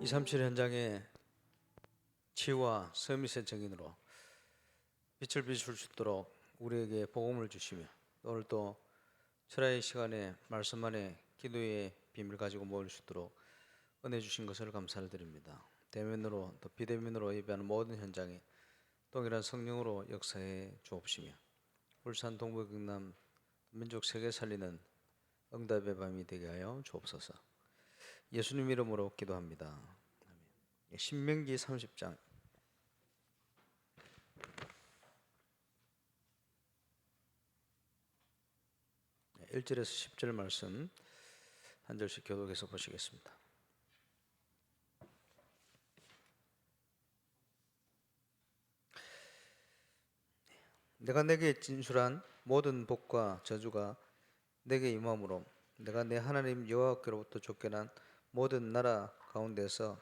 237 현장에 치유와 서밋의 증인으로 빛을 비출 수 있도록 우리에게 복음을 주시며 오늘 또 철야의 시간에 말씀 안에 기도의 비밀 가지고 모일 수 있도록 은혜 주신 것을 감사를 드립니다. 대면으로 또 비대면으로 예배하는 모든 현장에 동일한 성령으로 역사해 주옵시며 울산 동부 경남 민족 세계 살리는 응답의 밤이 되게 하여 주옵소서. 예수님 이름으로 기도합니다. 신명기 30장 1절에서 10절 말씀 한 절씩 교독해서 보시겠습니다. 내가 내게 진술한 모든 복과 저주가 내게 임함으로 내가 내 하나님 여호와께로부터 쫓겨난 모든 나라 가운데서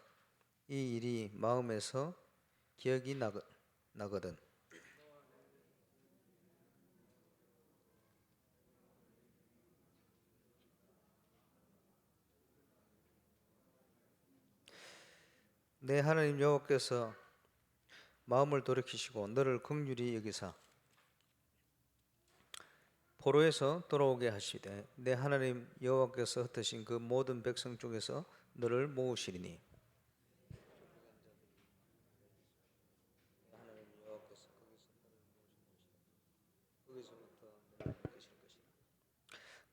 이 일이 마음에서 기억이 나거든. 내 하나님 여호와께서 마음을 돌이키시고 너를 긍휼히 여기사 포로에서 돌아오게 하시되 내 하나님 여호와께서 흩으신 그 모든 백성 중에서 너를 모으시리니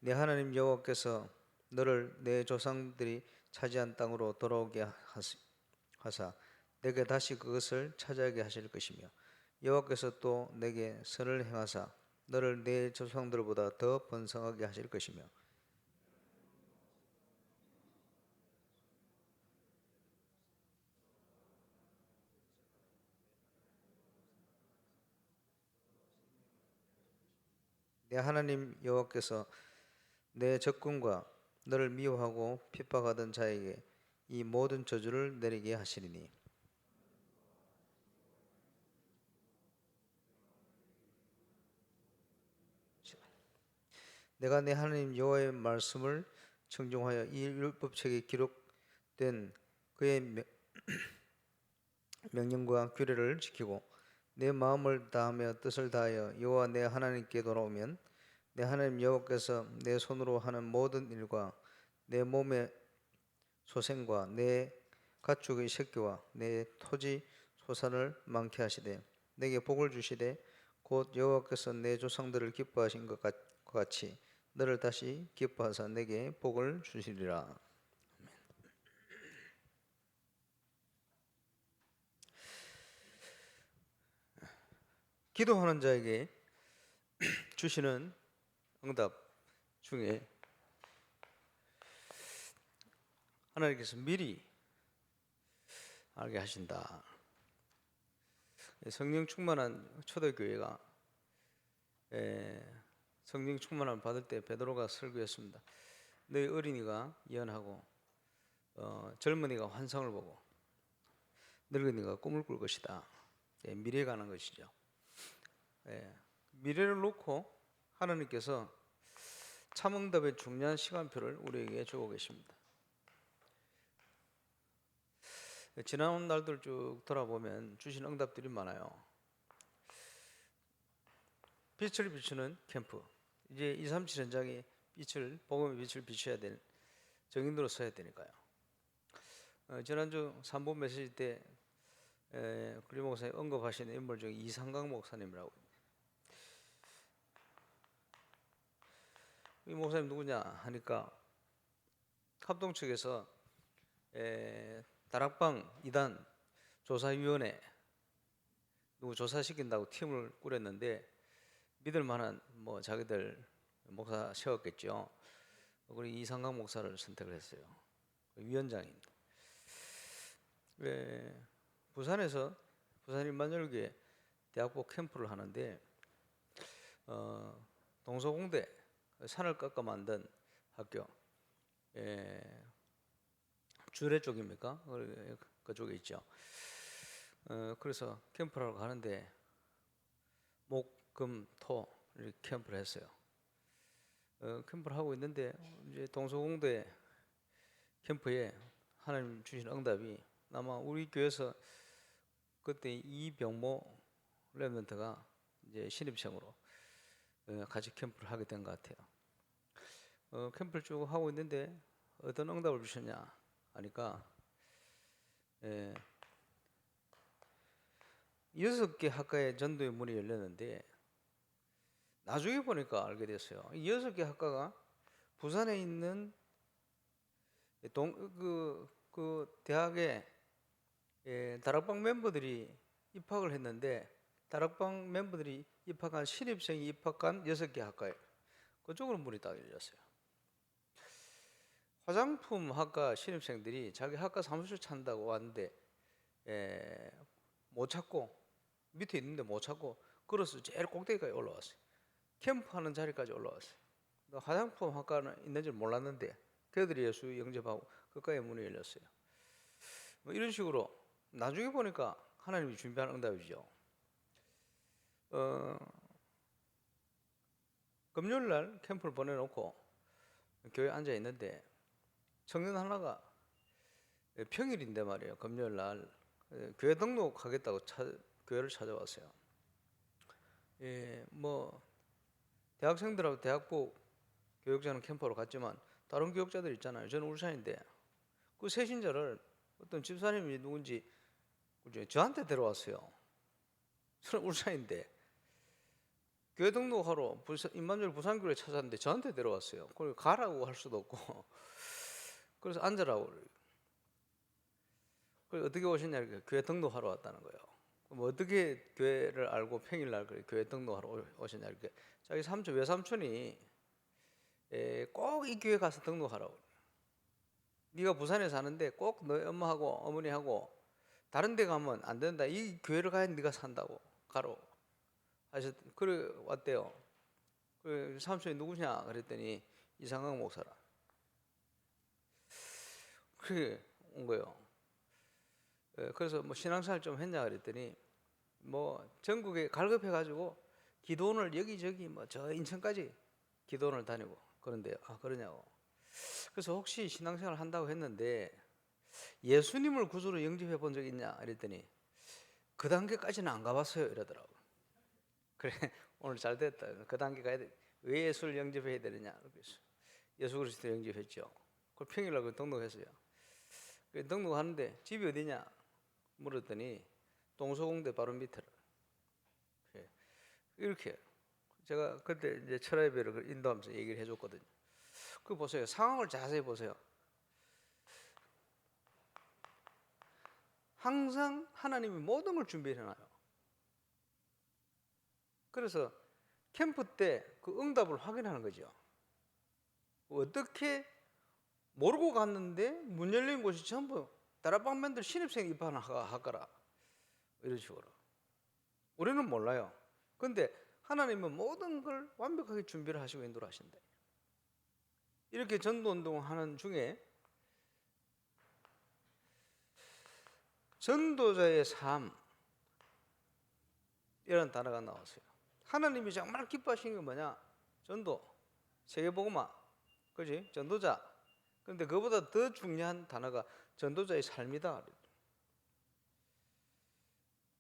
내 하나님 여호와께서 너를 내 조상들이 차지한 땅으로 돌아오게 하사 내게 다시 그것을 차지하게 하실 것이며 여호와께서 또 내게 선을 행하사 너를 내 조상들보다 더 번성하게 하실 것이며 내 하나님 여호와께서 내 적군과 너를 미워하고 핍박하던 자에게 이 모든 저주를 내리게 하시리니 내가 내 하나님 여호와의 말씀을 청종하여 이 율법책에 기록된 그의 명령과 규례를 지키고 내 마음을 다하며 뜻을 다하여 여호와 내 하나님께 돌아오면 내 하나님 여호와께서 내 손으로 하는 모든 일과 내 몸의 소생과 내 가축의 새끼와 내 토지 소산을 많게 하시되 내게 복을 주시되 곧 여호와께서 내 조상들을 기뻐하신 것 같이 너를 다시 기뻐하사 내게 복을 주시리라. 기도하는 자에게 주시는 응답 중에 하나님께서 미리 알게 하신다. 성령 충만한 초대교회가 성령 충만함을 받을 때 베드로가 설교했습니다. 너희 어린이가 예언하고 젊은이가 환상을 보고 늙은이가 꿈을 꿀 것이다. 미래에 관한 것이죠. 미래를 놓고 하나님께서 참응답의 중요한 시간표를 우리에게 주고 계십니다. 지나온 날들 쭉 돌아보면 주신 응답들이 많아요. 빛을 비추는 캠프. 이제 237 현장에 복음의 빛을 비춰야 될 정인으로 서야 되니까요. 지난주 3부 메시지 때 구리 목사님 언급하시는 인물 중에 이상강 목사님이라고. 이 목사님 누구냐 하니까 합동 측에서 다락방 2단 조사위원회 누구 조사시킨다고 팀을 꾸렸는데 믿을 만한 자기들 목사 세웠겠죠. 그리고 이상강 목사를 선택을 했어요. 위원장입니다. 부산에서 부산 일반여교회 대학부 캠프를 하는데 동서공대 산을 깎아 만든 학교 주례 쪽입니까? 그쪽에 있죠. 그래서 캠프를 하러 가는데 목, 금, 토 이렇게 캠프를 했어요. 캠프를 하고 있는데 이제 동서공대 캠프에 하나님 주신 응답이 아마 우리 교회에서 그때 이병모 랩런트가 이제 신입생으로 같이 캠프를 하게 된 것 같아요. 캠프를 쭉 하고 있는데 어떤 응답을 주셨냐 하니까 6개 학과에 전도의 문이 열렸는데 나중에 보니까 알게 됐어요. 이 6개 학과가 부산에 있는 그 대학에 다락방 멤버들이 입학을 했는데 다락방 멤버들이 입학한 신입생이 입학한 6개 학과에 그쪽으로 문이 딱 열렸어요. 화장품 학과 신입생들이 자기 학과 사무실 찾는다고 왔는데 못 찾고 밑에 있는데 못 찾고 걸어서 제일 꼭대기까지 올라왔어요. 캠프하는 자리까지 올라왔어요. 화장품 학과는 있는 줄 몰랐는데 그들이 예수 영접하고 그과의 문이 열렸어요. 뭐 이런 식으로 나중에 보니까 하나님이 준비한 응답이죠. 금요일날 캠프를 보내놓고 교회에 앉아 있는데 청년 하나가 평일인데 말이에요. 금요일날 교회 등록하겠다고 교회를 찾아왔어요. 뭐 대학생들하고 대학부 교육자는 캠프로 갔지만 다른 교육자들 있잖아요. 저는 울산인데 그 새신자를 어떤 집사님이 누군지 저한테 데려왔어요. 저는 울산인데 교회 등록하러 임마누엘 부산교회 찾았는데 저한테 데려왔어요. 그걸 가라고 할 수도 없고 그래서 앉으라고. 그래서 어떻게 오셨냐 이렇게 교회 등록하러 왔다는 거예요. 그럼 어떻게 교회를 알고 평일날 교회 등록하러 오셨냐 이렇게 자기 외삼촌이 꼭 이 교회 가서 등록하라고. 네가 부산에 사는데 꼭 너희 엄마하고 어머니하고 다른 데 가면 안 된다. 이 교회를 가야 네가 산다고 가로 하셨. 그래 왔대요. 그 삼촌이 누구냐 그랬더니 이상강 목사라. 그래 온 거예요. 그래서 뭐 신앙생활 좀 했냐 그랬더니 뭐 전국에 갈급해가지고 기도원을 여기저기 뭐 저 인천까지 기도원을 다니고 그런데요. 아 그러냐고. 그래서 혹시 신앙생활 한다고 했는데 예수님을 구주로 영접해 본 적 있냐 그랬더니 그 단계까지는 안 가봤어요 이러더라고. 그래 오늘 잘 됐다. 그 단계 가야 돼. 왜 예수를 영접해야 되느냐 그래서 예수 그리스도 영접했죠. 그 평일날 그 등록했어요. 등록하는데 집이 어디냐 물었더니 동서공대 바로 밑에를. 이렇게 제가 그때 이제 철야예배를 인도하면서 얘기를 해줬거든요. 그 보세요. 상황을 자세히 보세요. 항상 하나님이 모든 걸 준비해놔요. 그래서 캠프 때 그 응답을 확인하는 거죠. 어떻게 모르고 갔는데 문 열린 곳이 전부 다락방맨들 신입생 입학하는 학과라 이런 식으로. 우리는 몰라요. 근데 하나님은 모든 걸 완벽하게 준비를 하시고 인도를 하신다. 이렇게 전도운동을 하는 중에 전도자의 삶 이런 단어가 나왔어요. 하나님이 정말 기뻐하시는 게 뭐냐? 전도, 세계복음화, 그지? 전도자. 그런데 그보다 더 중요한 단어가 전도자의 삶이다.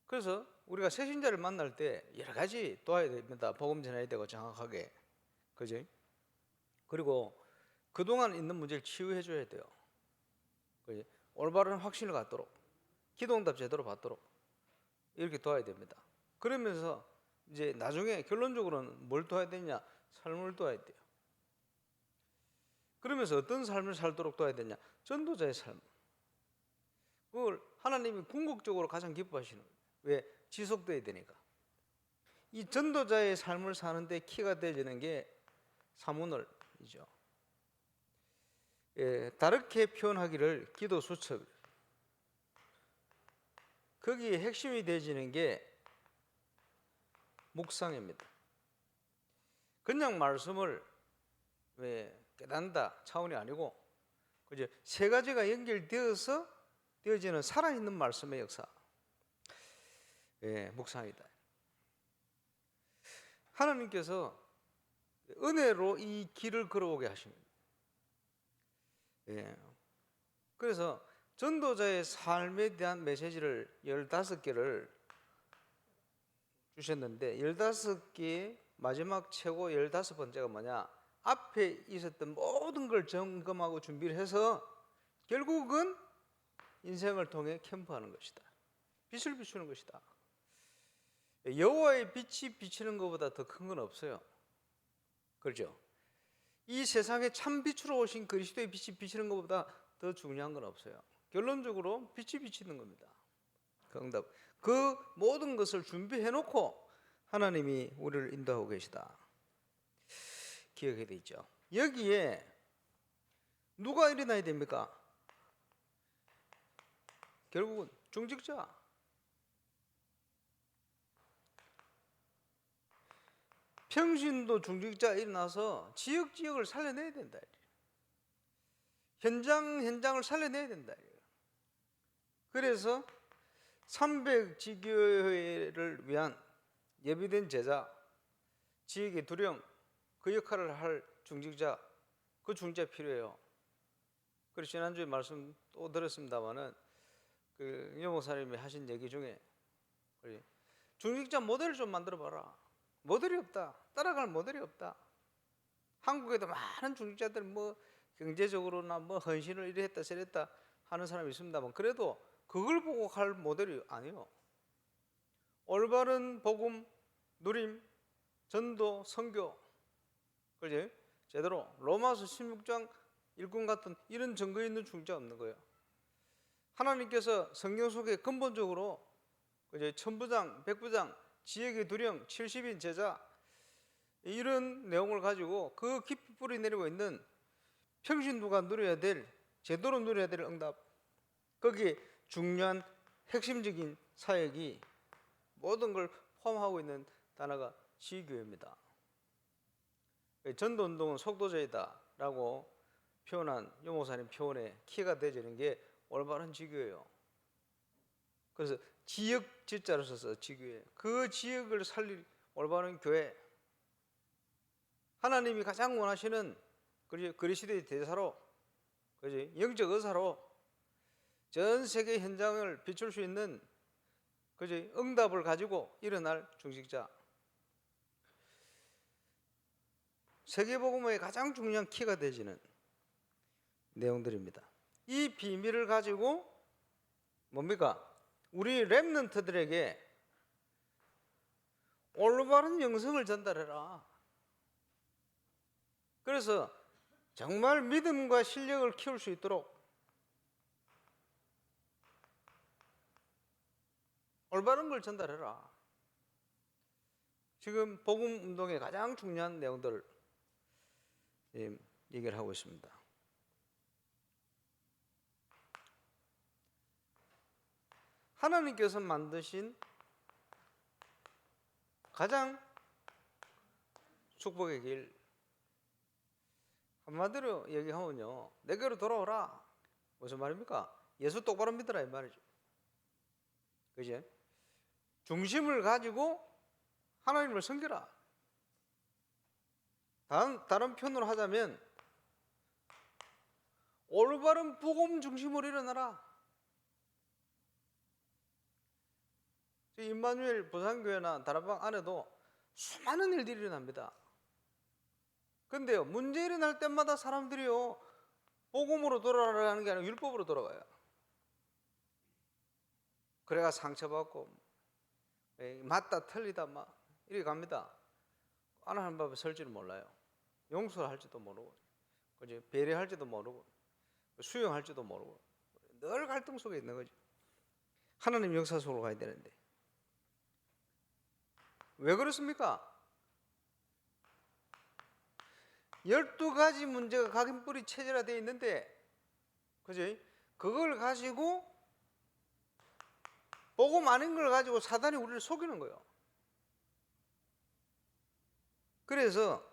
그래서 우리가 새신자를 만날 때 여러 가지 도와야 됩니다. 복음 전해야 되고 정확하게, 그지? 그리고 그동안 있는 문제를 치유해 줘야 돼요. 그지? 올바른 확신을 갖도록, 기도응답 제대로 받도록 이렇게 도와야 됩니다. 그러면서 이제 나중에 결론적으로는 뭘 도와야 되냐? 삶을 도와야 돼요. 그러면서 어떤 삶을 살도록 도와야 되냐? 전도자의 삶. 그걸 하나님이 궁극적으로 가장 기뻐하시는 거예요. 왜? 지속돼야 되니까. 이 전도자의 삶을 사는데 키가 되어지는 게 사문을이죠. 다르게 표현하기를 기도 수첩. 거기에 핵심이 되어지는 게 묵상입니다. 그냥 말씀을 깨닫는다 차원이 아니고 그죠? 세 가지가 연결되어서 되어지는 살아있는 말씀의 역사. 묵상이다. 하나님께서 은혜로 이 길을 걸어오게 하십니다. 그래서 전도자의 삶에 대한 메시지를 15개를 주셨는데 15개의 마지막 최고 15번째가 뭐냐? 앞에 있었던 모든 걸 점검하고 준비를 해서 결국은 인생을 통해 캠프하는 것이다. 빛을 비추는 것이다. 여호와의 빛이 비치는 것보다 더 큰 건 없어요. 그렇죠? 이 세상에 참 빛으로 오신 그리스도의 빛이 비치는 것보다 더 중요한 건 없어요. 결론적으로 빛이 비치는 겁니다. 그 응답. 그 모든 것을 준비해 놓고 하나님이 우리를 인도하고 계시다. 기억해야 되죠. 여기에 누가 일어나야 됩니까? 결국은 중직자. 평신도 중직자 일어나서 지역을 살려내야 된다. 현장을 살려내야 된다. 그래서 300지교회를 위한 예비된 제자, 지역의 두령, 그 역할을 할 중직자, 그 중직자 필요해요. 그래서 지난주에 말씀 또 들었습니다마는 그 여목사님이 하신 얘기 중에 중직자 모델을 좀 만들어봐라. 모델이 없다. 따라갈 모델이 없다. 한국에도 많은 중직자들 뭐 경제적으로나 뭐 헌신을 이래 했다 저래 했다 하는 사람이 있습니다만 그래도 그걸 보고 갈 모델이 아니에요. 올바른 복음, 누림, 전도, 선교, 그지? 제대로 로마서 16장 일꾼 같은 이런 증거 있는 중직자가 없는 거예요. 하나님께서 성경 속에 근본적으로 그지? 천부장, 백부장, 지역의 두령, 70인 제자 이런 내용을 가지고 그 깊이 뿌리 내리고 있는 평신도가 누려야 될, 제대로 누려야 될 응답, 거기에 중요한 핵심적인 사역이 모든 걸 포함하고 있는 단어가 지교회입니다. 전도운동은 속도제이다 라고 표현한 요목사님 표현에 키가 되지는 게 올바른 지교회예요. 그래서 지역 지자를 써서 지교회, 그 지역을 살릴 올바른 교회, 하나님이 가장 원하시는 그리스도의 대사로, 그지? 영적 의사로 전 세계 현장을 비출 수 있는 그지? 응답을 가지고 일어날 중직자. 세계복음의 가장 중요한 키가 되지는 내용들입니다. 이 비밀을 가지고 뭡니까? 우리 렘넌트들에게 올바른 영성을 전달해라. 그래서 정말 믿음과 실력을 키울 수 있도록 올바른 걸 전달해라. 지금 복음 운동의 가장 중요한 내용들을 얘기를 하고 있습니다. 하나님께서 만드신 가장 축복의 길, 한마디로 얘기하면요, 내게로 돌아오라. 무슨 말입니까? 예수 똑바로 믿으라 이 말이죠. 그지? 중심을 가지고 하나님을 섬기라. 다른 표현으로 하자면 올바른 복음 중심으로 일어나라. 임마누엘 부산교회나 다락방 안에도 수많은 일들이 일어납니다. 근데요, 문제 일어날 때마다 사람들이요, 복음으로 돌아가는 게 아니라 율법으로 돌아가요. 그래가 상처받고 맞다 틀리다 막 이렇게 갑니다. 하나님 앞에 설지를 몰라요. 용서를 할지도 모르고, 그지? 배려할지도 모르고, 수용할지도 모르고, 늘 갈등 속에 있는 거죠. 하나님 역사 속으로 가야 되는데 왜 그렇습니까? 12가지 문제가 각인뿌리 체질화되어 있는데, 그지? 그걸 가지고 복음 아닌 걸 가지고 사단이 우리를 속이는 거예요. 그래서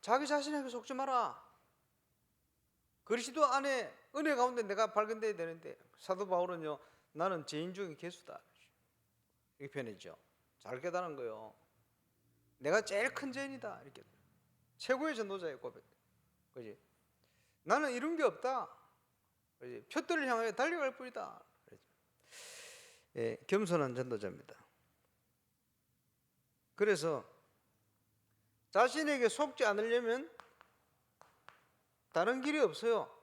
자기 자신에게 속지 마라. 그리스도 안에 은혜 가운데 내가 발견돼야 되는데, 사도 바울은요, 나는 죄인 중에 괴수다 이렇게 표현했죠. 잘 깨달은 거예요. 내가 제일 큰 죄인이다 이렇게. 최고의 전도자의 고백. 그지? 나는 이런 게 없다. 표들을 향하여 달려갈 뿐이다. 예, 겸손한 전도자입니다. 그래서 자신에게 속지 않으려면 다른 길이 없어요.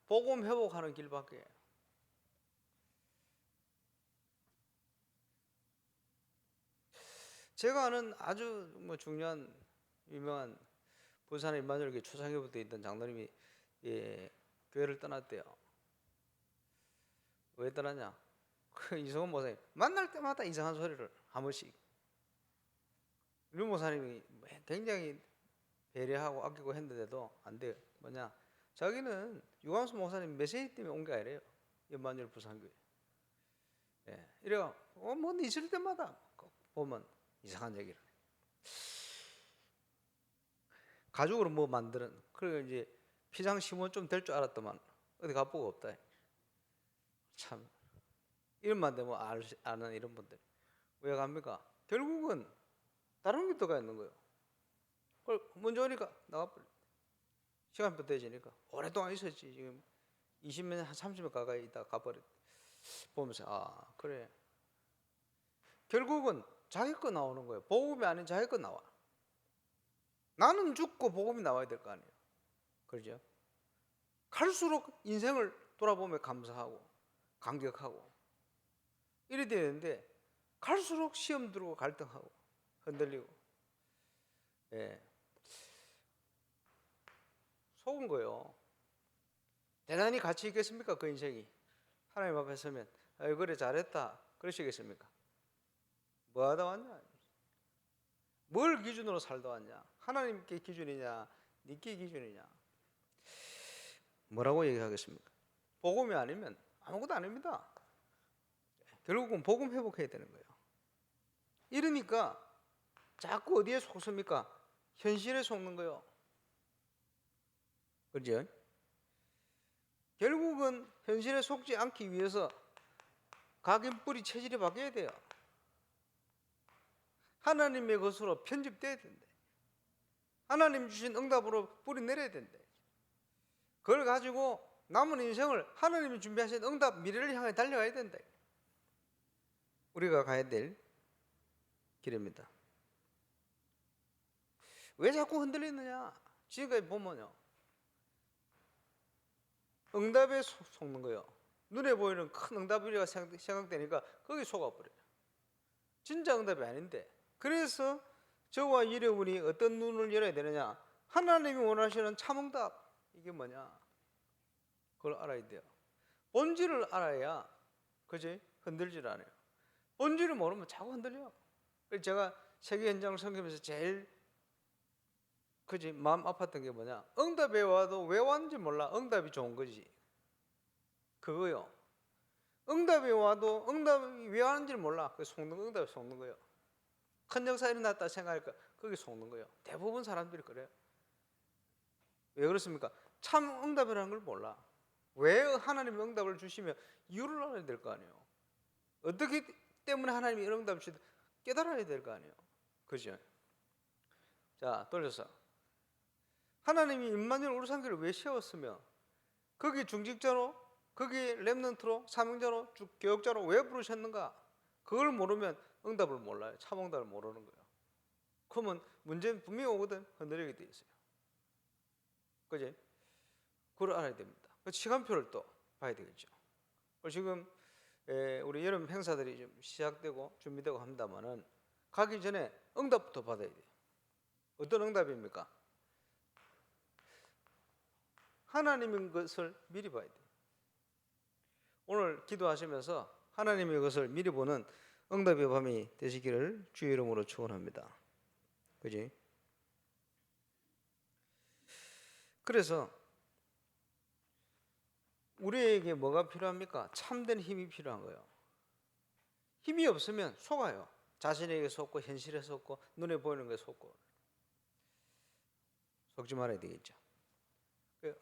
복음 회복하는 길밖에. 제가 아는 아주 중요한 유명한 부산의 임마누엘 교회 초창기부터 있던 장로님이 교회를 떠났대요. 왜 떠났냐? 그 이성훈 목사님 만날 때마다 이상한 소리를 한 번씩. 류 목사님이 굉장히 배려하고 아끼고 했는데도 안 돼요. 뭐냐? 자기는 유광수 목사님 메시지 때문에 온 게 아니래요. 임마누엘 부산교회. 예, 이래가 뭐 있을 때마다 보면 이상한 얘기를. 가죽으로 뭐 만드는. 그리고 이제 피장 심으면 좀 될 줄 알았더만 어디 가보고 없다. 참 이름만 되면 아는 이런 분들 왜 갑니까? 결국은 다른 게 들어가 있는 거예요. 그걸 먼저 오니까 나가버려. 시간표 되지니까 오랫동안 있었지. 지금 20년 한 30년 가까이 있다 가버려. 보면서 아 그래. 결국은 자기 거 나오는 거예요. 복음이 아닌 자기 거 나와. 나는 죽고 복음이 나와야 될 거 아니에요. 그렇죠? 갈수록 인생을 돌아보며 감사하고 감격하고 이래 되는데 갈수록 시험 들고 갈등하고 흔들리고 예. 속은 거예요. 대단히 가치 있겠습니까? 그 인생이 하나님 앞에 서면 아유 그래 잘했다 그러시겠습니까? 뭐 하다 왔냐? 뭘 기준으로 살다 왔냐? 하나님께 기준이냐? 니께 기준이냐? 뭐라고 얘기하겠습니까? 복음이 아니면 아무것도 아닙니다. 결국은 복음 회복해야 되는 거예요. 이러니까 자꾸 어디에 속습니까? 현실에 속는 거예요. 그렇죠? 결국은 현실에 속지 않기 위해서 각인 뿌리 체질이 바뀌어야 돼요. 하나님의 것으로 편집돼야 된대. 하나님 주신 응답으로 뿌리 내려야 된대. 그걸 가지고 남은 인생을 하나님이 준비하신 응답 미래를 향해 달려가야 된다. 우리가 가야 될 길입니다. 왜 자꾸 흔들리느냐? 지금까지 보면요. 응답에 속는 거예요. 눈에 보이는 큰 응답이라고 생각되니까 거기 속아버려요. 진짜 응답이 아닌데. 그래서 저와 여러분이 어떤 눈을 열어야 되느냐? 하나님이 원하시는 참응답 이게 뭐냐? 그걸 알아야 돼요. 본질을 알아야 그지? 흔들질 않아요. 본질을 모르면 자꾸 흔들려. 그래서 제가 세계 현장을 섬기면서 제일 그지? 마음 아팠던 게 뭐냐? 응답이 와도 왜 왔는지 몰라. 응답이 좋은 거지. 그거요. 응답이 와도 응답이 왜 왔는지 몰라. 그 속는 거, 응답이 속는 거예요. 큰 역사 일어났다 생각하니까 거기 속는 거예요. 대부분 사람들이 그래요. 왜 그렇습니까? 참 응답이라는 걸 몰라. 왜 하나님이 응답을 주시면 이유를 알아야 될 거 아니에요. 어떻게 때문에 하나님이 이런 응답을 주시든 깨달아야 될 거 아니에요. 그죠? 자, 돌려서 하나님이 임마누엘 우르산교를 왜 세웠으며 거기 중직자로 거기 렘넌트로 사명자로 교역자로 왜 부르셨는가? 그걸 모르면 응답을 몰라요. 참 응답을 모르는 거예요. 그러면 문제는 분명히 오거든 흔들리게 돼 있어요. 그지? 그걸 알아야 됩니다. 시간표를 또 봐야 되겠죠. 지금 우리 여름 행사들이 좀 시작되고 준비되고 합니다만은 가기 전에 응답부터 받아야 돼요. 어떤 응답입니까? 하나님의 것을 미리 봐야 돼요. 오늘 기도하시면서 하나님의 것을 미리 보는 응답의 밤이 되시기를 주의 이름으로 축원합니다. 그지? 그래서 우리에게 뭐가 필요합니까? 참된 힘이 필요한 거예요. 힘이 없으면 속아요. 자신에게 속고 현실에 속고 눈에 보이는 것에 속고 속지 말아야 되겠죠.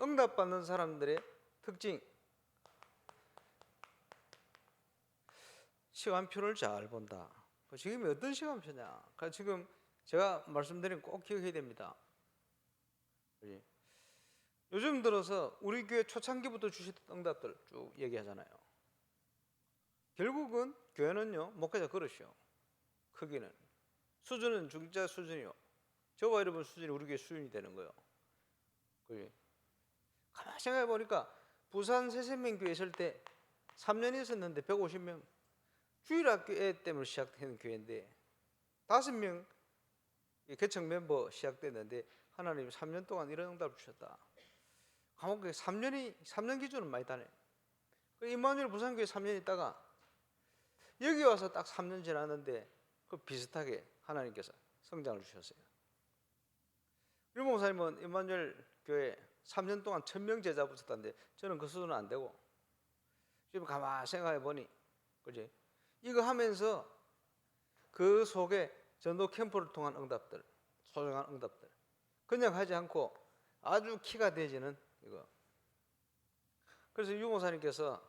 응답받는 사람들의 특징 시간표를 잘 본다. 지금이 어떤 시간표냐? 지금 제가 말씀드린 꼭 기억해야 됩니다. 요즘 들어서 우리 교회 초창기부터 주셨던 응답들 쭉 얘기하잖아요. 결국은 교회는요, 목회자 그릇이요. 크기는 수준은 중자 수준이요. 저와 여러분 수준이 우리 교회 수준이 되는 거예요. 그게 가만히 생각해 보니까 부산 새생명교회 있을 때 3년 있었는데 150명, 주일학교 애 때문에 시작된 교회인데 5명 개척 멤버 시작됐는데 하나님이 3년 동안 이런 응답을 주셨다. 감옥에 3년 기준은 많이 다네. 임마누엘 부산교회 3년 있다가 여기 와서 딱 3년 지났는데 그 비슷하게 하나님께서 성장을 주셨어요. 유 목사님은 임마누엘 교회 3년 동안 1000명 제자 붙였다는데 저는 그 수준은 안 되고, 지금 가만히 생각해 보니, 그지? 이거 하면서 그 속에 전도 캠프를 통한 응답들, 소중한 응답들, 그냥 하지 않고 아주 키가 되지는 이거. 그래서 유 목사님께서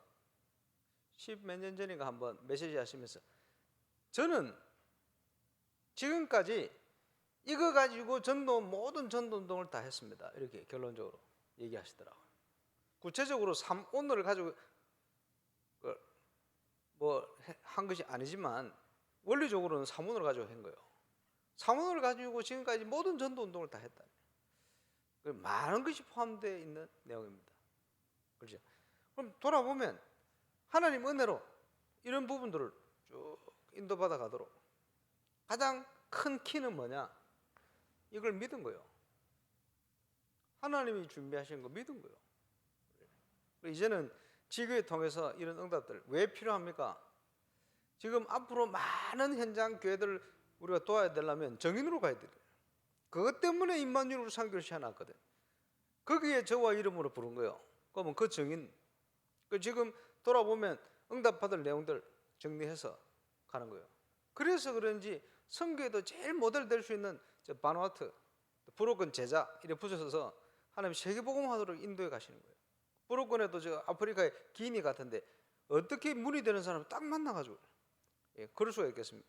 10몇 년 전인가 한번 메시지 하시면서 저는 지금까지 이거 가지고 모든 전도 운동을 다 했습니다. 이렇게 결론적으로 얘기하시더라고요. 구체적으로 3오늘을 가지고 뭐 한 것이 아니지만 원리적으로는 3오늘을 가지고 한 거예요. 3오늘을 가지고 지금까지 모든 전도 운동을 다 했다. 많은 것이 포함되어 있는 내용입니다. 그렇죠? 그럼 돌아보면 하나님 은혜로 이런 부분들을 쭉 인도받아 가도록 가장 큰 키는 뭐냐? 이걸 믿은 거예요. 하나님이 준비하신 거 믿은 거예요. 이제는 지교회 통해서 이런 응답들 왜 필요합니까? 지금 앞으로 많은 현장 교회들 우리가 도와야 되려면 정인으로 가야 돼요. 그것 때문에 임마누엘 상교를 시켜놨거든. 거기에 저와 이름으로 부른 거예요. 그러면 그 정인, 지금 돌아보면 응답받을 내용들 정리해서 가는 거예요. 그래서 그런지 선교에도 제일 모델 될 수 있는 바누아투, 브로큰 제자 이렇게 붙여서 하나님 세계복음화도록 인도해 가시는 거예요. 브로큰에도 저 아프리카의 기니 같은데 어떻게 문이 되는 사람을 딱 만나가지고, 예, 그럴 수가 있겠습니까?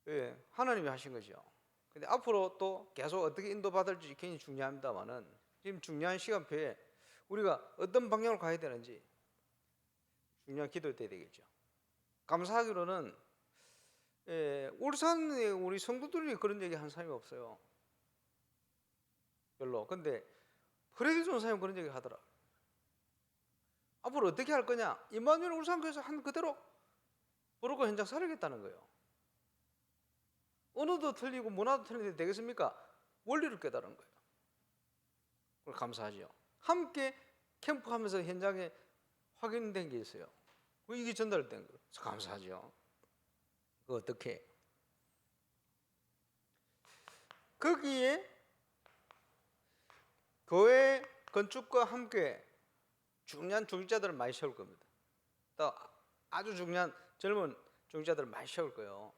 예, 하나님이 하신 거죠. 근데 앞으로 또 계속 어떻게 인도받을지 굉장히 중요합니다만은 지금 중요한 시간표에 우리가 어떤 방향으로 가야 되는지 중요한 기도를 해야 되겠죠. 감사하기로는 울산에 우리 성도들이 그런 얘기 한 사람이 없어요. 별로. 근데 프레디 존 사람이 그런 얘기 하더라. 앞으로 어떻게 할 거냐? 임마누엘 울산교회에서 한 그대로 브로커 현장 살리겠다는 거예요. 언어도 틀리고 문화도 틀린데 되겠습니까? 원리를 깨달은 거예요. 그걸 감사하죠. 함께 캠프하면서 현장에 확인된 게 있어요. 이게 전달된 거예요. 감사하죠. 그 어떻게? 거기에 교회 건축과 함께 중요한 중직자들을 많이 세울 겁니다. 또 아주 중요한 젊은 중직자들을 많이 세울 거예요.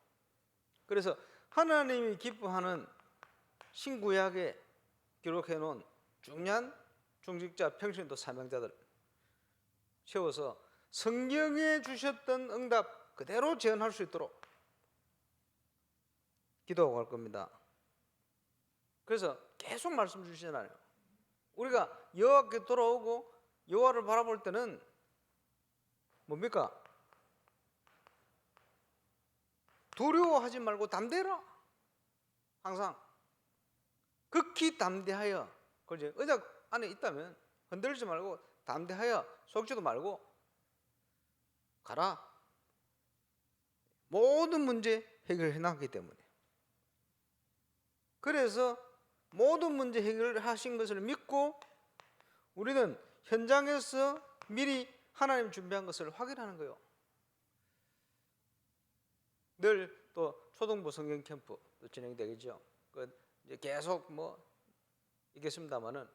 그래서 하나님이 기뻐하는 신구약에 기록해 놓은 중요한 중직자, 평신도 사명자들 세워서 성경에 주셨던 응답 그대로 재현할 수 있도록 기도하고 갈 겁니다. 그래서 계속 말씀 주시잖아요. 우리가 여호와께 돌아오고 여호와를 바라볼 때는 뭡니까? 두려워하지 말고 담대해라. 항상 극히 담대하여, 그렇지? 의자 안에 있다면 흔들지 말고 담대하여 속지도 말고 가라. 모든 문제 해결해 놨기 때문에. 그래서 모든 문제 해결하신 것을 믿고 우리는 현장에서 미리 하나님 준비한 것을 확인하는 거예요. 늘 또 초등부 성경 캠프도 진행되겠죠. 이제 계속 뭐 있겠습니다만은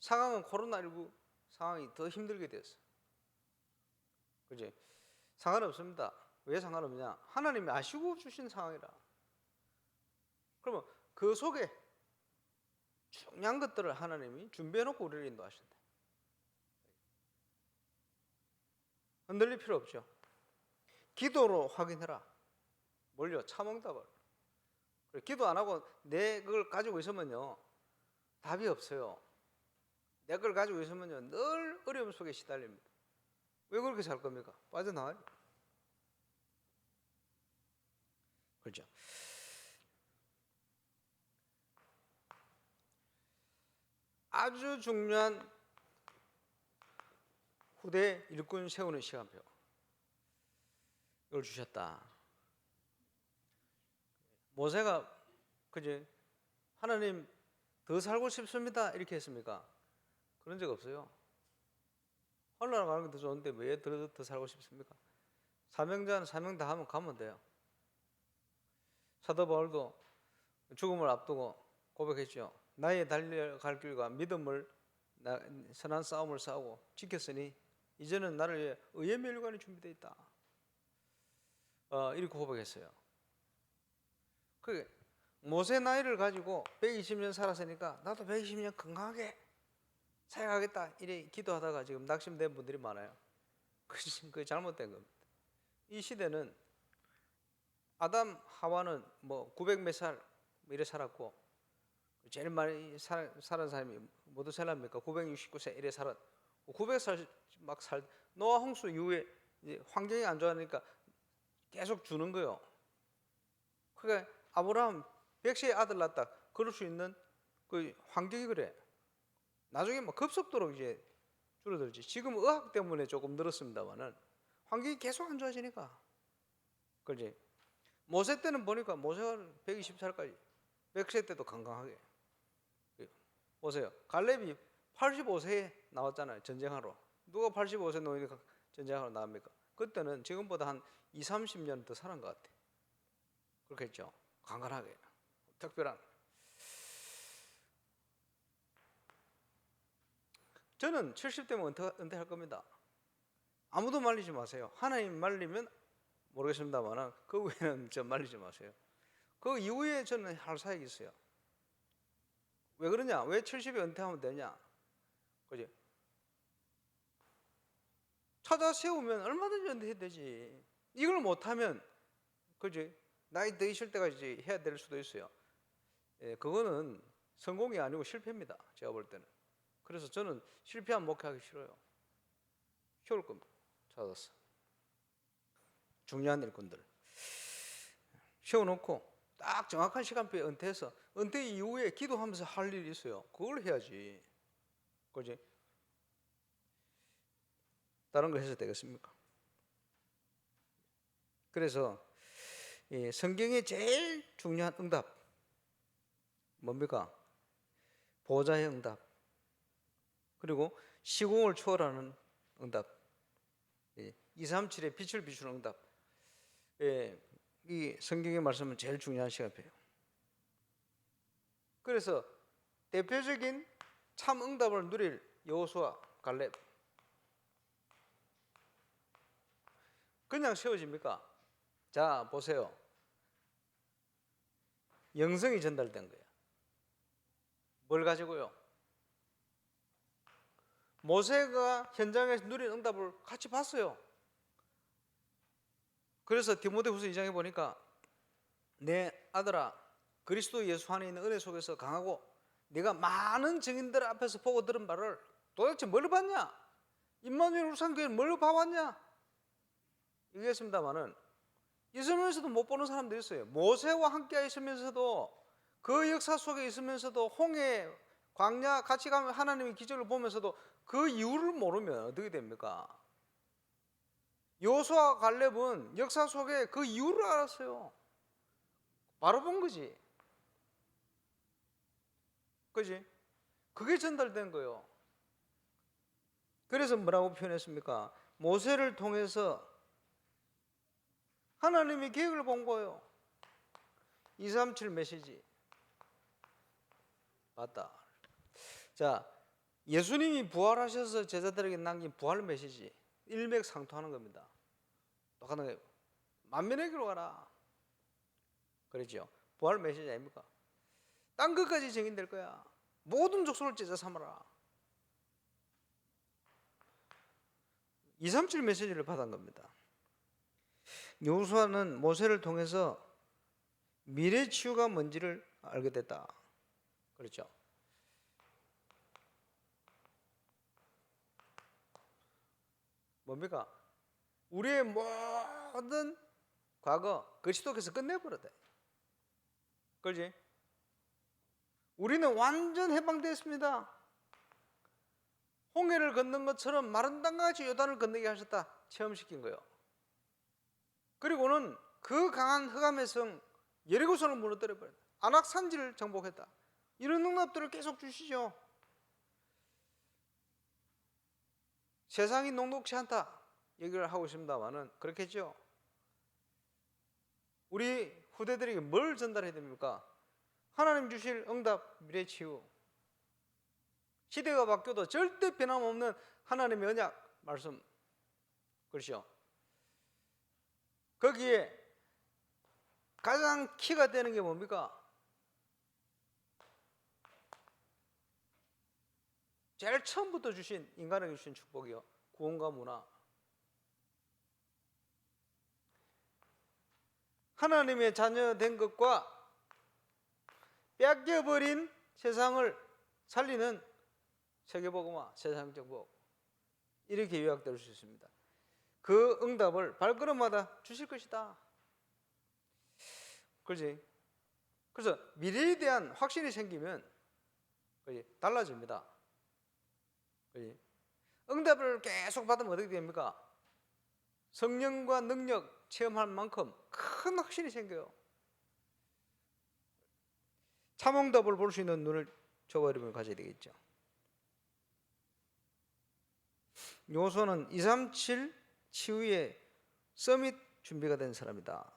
상황은 코로나19 상황이 더 힘들게 됐어요. 그지? 상관없습니다. 왜 상관없냐? 하나님이 아시고 주신 상황이라. 그러면 그 속에 중요한 것들을 하나님이 준비해놓고 우리를 인도하신다. 흔들릴 필요 없죠. 기도로 확인해라. 뭘요? 참응답을. 기도 안 하고 내 그걸 가지고 있으면요 답이 없어요. 내 걸 가지고 있으면요 늘 어려움 속에 시달립니다. 왜 그렇게 살 겁니까? 빠져나와요. 그렇죠. 아주 중요한 후대 일꾼 세우는 시간표 이걸 주셨다. 모세가 그제 하나님 더 살고 싶습니다 이렇게 했습니까? 그런 적 없어요. 하늘나라 가는 게 더 좋은데 왜 더 살고 싶습니까? 사명자는 사명 다 하면 가면 돼요. 사도 바울도 죽음을 앞두고 고백했죠. 나의 달려갈 길과 믿음을 선한 싸움을 싸우고 지켰으니 이제는 나를 위해 의의 멸관이 준비되어 있다. 이렇게 고백했어요. 그 모세 나이를 가지고 120년 살았으니까 나도 120년 건강하게 살아가겠다 이래 기도하다가 지금 낙심된 분들이 많아요. 그게 잘못된 겁니다. 이 시대는 아담 하와는 뭐 900 몇 살 이래 살았고 제일 많이 살은 사람이 모두 살랍니까? 969세 이래 살았. 900살 막 노아 홍수 이후에 이제 환경이 안 좋아하니까 계속 주는 거요. 그러니까 아브라함 100세의 아들 낳았다. 그럴 수 있는 그 환경이 그래. 나중에 뭐 급속도로 이제 줄어들지. 지금 의학 때문에 조금 늘었습니다만은 환경이 계속 안 좋아지니까. 그렇지. 모세 때는 보니까 모세가 120살까지 100세 때도 건강하게. 보세요. 갈렙이 85세에 나왔잖아요. 전쟁하러. 누가 85세 노인이 전쟁하러 나옵니까? 그때는 지금보다 한 20, 30년 더 살은 것 같아. 그렇겠죠. 강건하게. 특별한. 저는 70대면 은퇴할 겁니다. 아무도 말리지 마세요. 하나님 말리면 모르겠습니다만 그 외에는 저 말리지 마세요. 그 이후에 저는 할 사역이 있어요. 왜 그러냐? 왜 70에 은퇴하면 되냐? 그지? 찾아 세우면 얼마든지 은퇴해도 되지. 이걸 못하면 그지? 나이 더 있을 때까지 해야 될 수도 있어요. 예, 그거는 성공이 아니고 실패입니다. 제가 볼 때는. 그래서 저는 실패한 목회하기 싫어요. 쉬울 겁니다. 찾아서. 중요한 일꾼들. 세워놓고 딱 정확한 시간표에 은퇴해서 은퇴 이후에 기도하면서 할 일이 있어요. 그걸 해야지. 그지? 다른 거 해서 되겠습니까? 그래서 성경의 제일 중요한 응답 뭡니까? 보호자의 응답 그리고 시공을 초월하는 응답 237의 빛을 비추는 응답 이 성경의 말씀은 제일 중요한 시간표예요. 그래서 대표적인 참 응답을 누릴 여호수아 갈렙 그냥 세워집니까? 자 보세요. 영성이 전달된 거예요. 뭘 가지고요? 모세가 현장에서 누린 응답을 같이 봤어요. 그래서 디모데후서 2장에 보니까 내 아들아 그리스도 예수 안에 있는 은혜 속에서 강하고 네가 많은 증인들 앞에서 보고 들은 바를 도대체 뭘 봤냐? 임마누엘 울산교회는 뭘 봐왔냐? 얘기했습니다마는 있으면서도 못 보는 사람들이 있어요. 모세와 함께 있으면서도 그 역사 속에 있으면서도 홍해 광야 같이 가면 하나님의 기적을 보면서도 그 이유를 모르면 어떻게 됩니까? 여호수아 갈렙은 역사 속에 그 이유를 알았어요. 바로 본 거지. 그지? 그게 전달된 거예요. 그래서 뭐라고 표현했습니까? 모세를 통해서 하나님의 계획을 본 거예요. 237 메시지. 맞다. 자, 예수님이 부활하셔서 제자들에게 남긴 부활 메시지. 일맥상통하는 겁니다. 똑같은 거예요. 만민에게로 가라. 그렇죠. 부활 메시지 아닙니까? 땅 끝까지 증인될 거야. 모든 족속을 제자 삼아라. 237 메시지를 받은 겁니다. 여호수아는 모세를 통해서 미래 치유가 뭔지를 알게 됐다. 그렇죠. 뭡니까? 우리의 모든 과거 그리스도께서 끝내버렸다. 그렇지? 우리는 완전 해방되었습니다. 홍해를 건넌 것처럼 마른 땅같이 요단을 건너게 하셨다. 체험시킨 거예요. 그리고는 그 강한 흑암의 성 여리고성을 무너뜨려 버렸다. 안악산지를 정복했다. 이런 능력들을 계속 주시죠. 세상이 녹록지 않다 얘기를 하고 있습니다만은 그렇겠죠. 우리 후대들에게 뭘 전달해야 됩니까? 하나님 주실 응답, 미래 치유. 시대가 바뀌어도 절대 변함없는 하나님의 언약 말씀. 그렇죠. 거기에 가장 키가 되는 게 뭡니까? 제일 처음부터 주신 인간에게 주신 축복이요. 구원과 문화. 하나님의 자녀 된 것과 뺏겨버린 세상을 살리는 세계복음화, 세상정복. 이렇게 요약될 수 있습니다. 그 응답을 발걸음마다 주실 것이다. 그렇지? 그래서 미래에 대한 확신이 생기면 달라집니다. 그렇지? 응답을 계속 받으면 어떻게 됩니까? 성령과 능력 체험할 만큼 큰 확신이 생겨요. 참응답을 볼 수 있는 눈을 저와 여러분이 가져야 되겠죠. 요소는 237 치유의 서밋 준비가 된 사람이다.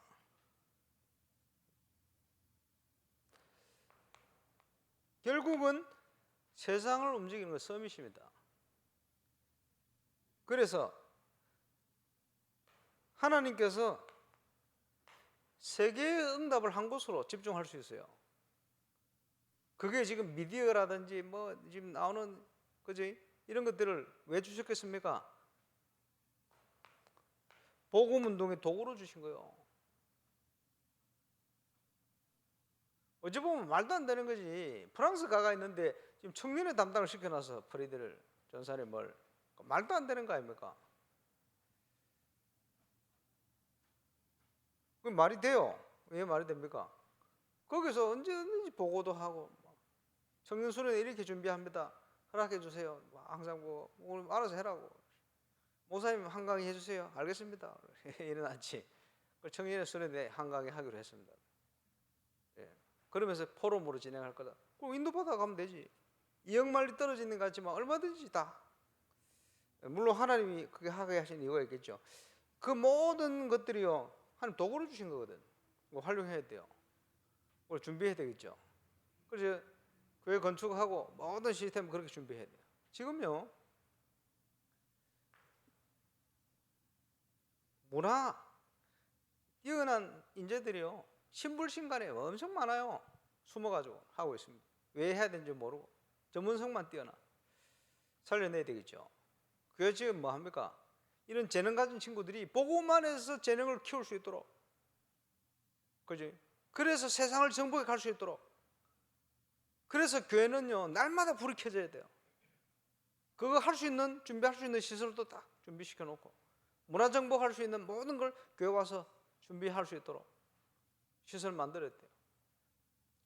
결국은 세상을 움직이는 건 서밋입니다. 그래서 하나님께서 세계의 응답을 한 곳으로 집중할 수 있어요. 그게 지금 미디어라든지 뭐 지금 나오는 그지 이런 것들을 왜 주셨겠습니까? 복음 운동의 도구로 주신 거예요. 어찌 보면 말도 안 되는 거지. 프랑스 가가 있는데 지금 청년의 담당을 시켜놔서 프리드를 전사님 뭘 말도 안 되는 거 아닙니까? 그 말이 돼요. 왜 말이 됩니까? 거기서 언제든지 보고도 하고 청년 수련회 이렇게 준비합니다. 허락해 주세요. 항상 뭐 오늘 알아서 해라고. 목사님 한강의 해주세요. 알겠습니다. 일어났지. 청년 수련회 한강에 하기로 했습니다. 예. 그러면서 포럼으로 진행할 거다. 그럼 인도받아 가면 되지. 이역만리 떨어지는 것 같지만 얼마든지 다. 물론 하나님이 그게 하게 하신 이유가 있겠죠. 그 모든 것들이요 하나님 도구를 주신 거거든. 활용해야 돼요. 그걸 준비해야 되겠죠. 그래서 교회 건축하고 모든 시스템 그렇게 준비해야 돼요. 지금요 문화 뛰어난 인재들이요 신불신간에 엄청 많아요. 숨어가지고 하고 있습니다. 왜 해야 되는지 모르고 전문성만 뛰어나 살려내야 되겠죠. 그게 지금 뭐 합니까? 이런 재능 가진 친구들이 보고만 해서 재능을 키울 수 있도록, 그지? 그래서 세상을 정복해 갈 수 있도록. 그래서 교회는요 날마다 불이 켜져야 돼요. 그거 할 수 있는 준비할 수 있는 시설도 딱 준비시켜 놓고 문화 정복할 수 있는 모든 걸 교회 와서 준비할 수 있도록 시설 만들어야 돼요.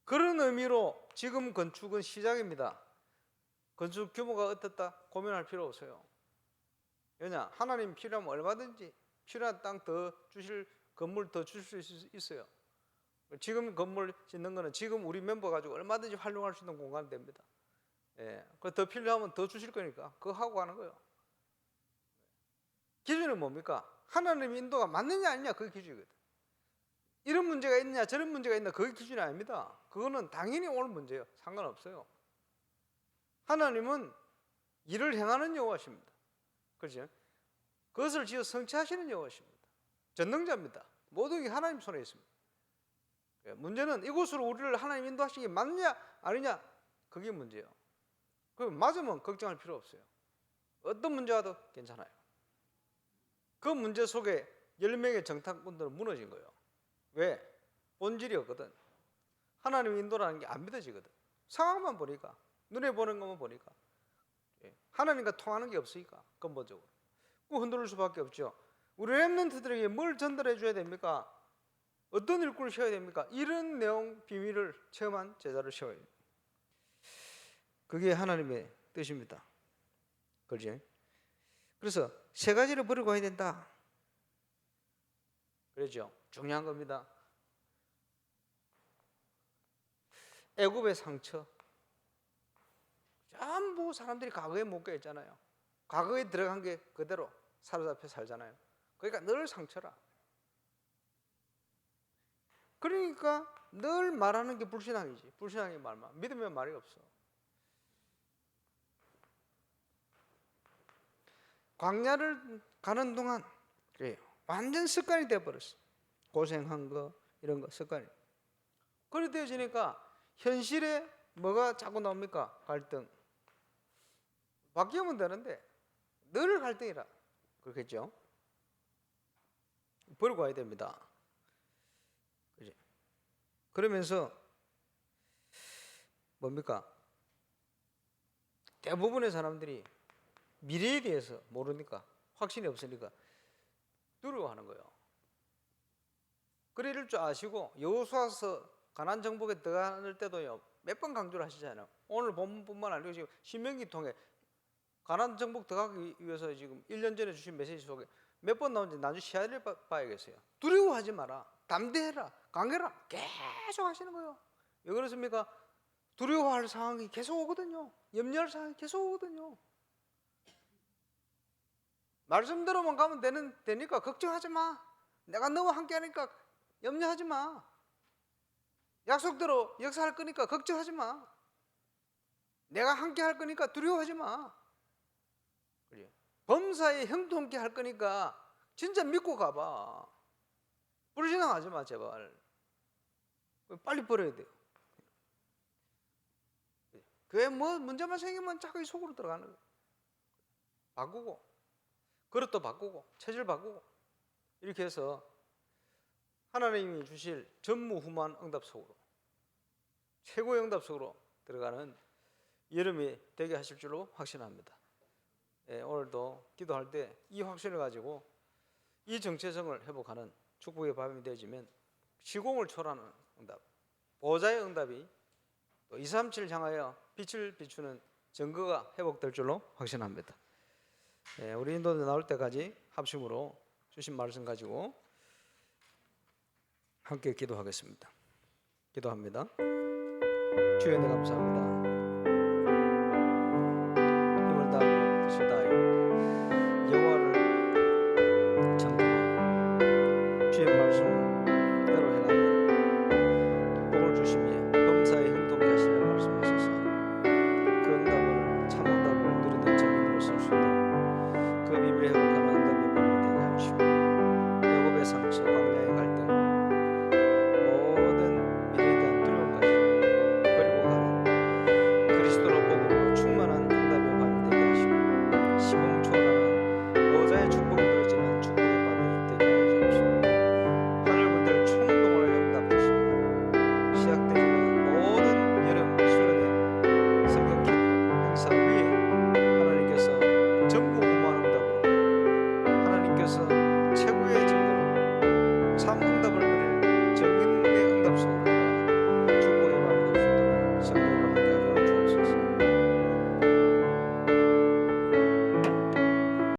그런 의미로 지금 건축은 시작입니다. 건축 규모가 어떻다 고민할 필요 없어요. 왜냐? 하나님 필요하면 얼마든지 필요한 땅 더 주실, 건물 더 주실 수 있어요. 지금 건물 짓는 거는 지금 우리 멤버 가지고 얼마든지 활용할 수 있는 공간이 됩니다. 예, 더 필요하면 더 주실 거니까 그거 하고 가는 거예요. 기준은 뭡니까? 하나님의 인도가 맞느냐 아니냐 그게 기준이거든. 이런 문제가 있느냐 저런 문제가 있느냐 그게 기준이 아닙니다. 그거는 당연히 올 문제예요. 상관없어요. 하나님은 일을 행하는 여호와십니다. 그렇죠? 그것을 지어 성취하시는 여호와십니다. 전능자입니다. 모든 게 하나님 손에 있습니다. 문제는 이곳으로 우리를 하나님 인도하시는 게 맞느냐 아니냐 그게 문제예요. 그럼 맞으면 걱정할 필요 없어요. 어떤 문제가 도 괜찮아요. 그 문제 속에 10명의 정탐꾼들은 무너진 거예요. 왜? 본질이 없거든. 하나님 인도라는 게 안 믿어지거든. 상황만 보니까, 눈에 보는 것만 보니까 하나님과 통하는 게 없으니까 근본적으로. 꼭 흔들릴 수밖에 없죠. 우리 렘넌트들에게 뭘 전달해 줘야 됩니까? 어떤 일꾼을 세워야 됩니까? 이런 내용 비밀을 체험한 제자를 세워야 됩니다. 그게 하나님의 뜻입니다. 그렇지? 그래서 세 가지를 버리고 가야 된다. 그렇죠? 중요한 겁니다. 애굽의 상처. 전부 사람들이 과거에 못 깨있잖아요. 과거에 들어간 게 그대로 사로잡혀 살잖아요. 그러니까 늘 상처라. 그러니까 늘 말하는 게 불신앙이지. 불신앙의 말만. 믿으면 말이 없어. 광야를 가는 동안 그래요. 완전 습관이 되어버렸어. 고생한 거 이런 거 습관이. 그렇게 되어지니까 현실에 뭐가 자꾸 나옵니까? 갈등. 바뀌면 되는데 늘 갈등이라. 그렇겠죠? 버리고 와야 됩니다. 그죠? 그러면서 뭡니까? 대부분의 사람들이 미래에 대해서 모르니까, 확신이 없으니까 두려워하는 거예요. 그래 이럴 줄 아시고 여호수아서 가나안 정복에 들어갈 때도요 몇 번 강조를 하시잖아요. 오늘 본문뿐만 아니고 지금 신명기 통해 가나안 정복 들어가기 위해서 지금 1년 전에 주신 메시지 속에 몇 번 나오는지 나중에 시야를 봐야겠어요. 두려워하지 마라, 담대해라, 강해라 계속 하시는 거예요. 왜 그렇습니까? 두려워할 상황이 계속 오거든요. 염려할 상황이 계속 오거든요. 말씀대로만 가면 되니까 걱정하지 마. 내가 너와 함께 하니까 염려하지 마. 약속대로 역사할 거니까 걱정하지 마. 내가 함께 할 거니까 두려워하지 마. 그래. 범사에 형통케 할 거니까 진짜 믿고 가봐. 불신앙하지 마 제발. 빨리 버려야 돼요. 그게 뭐 문제만 생기면 자꾸 속으로 들어가는 거예요. 바꾸고 그릇도 바꾸고 체질 바꾸고 이렇게 해서 하나님이 주실 전무후무한 응답 속으로, 최고의 응답 속으로 들어가는 여름이 되게 하실 줄로 확신합니다. 오늘도 기도할 때 이 확신을 가지고 이 정체성을 회복하는 축복의 밤이 되어지면 시공을 초월하는 응답, 보좌의 응답이 또 237을 향하여 빛을 비추는 증거가 회복될 줄로 확신합니다. 우리 인도에 나올 때까지 합심으로 주신 말씀 가지고 함께 기도하겠습니다. 기도합니다. 주여, 내 감사합니다. 힘을 다하고 뜻을 다하여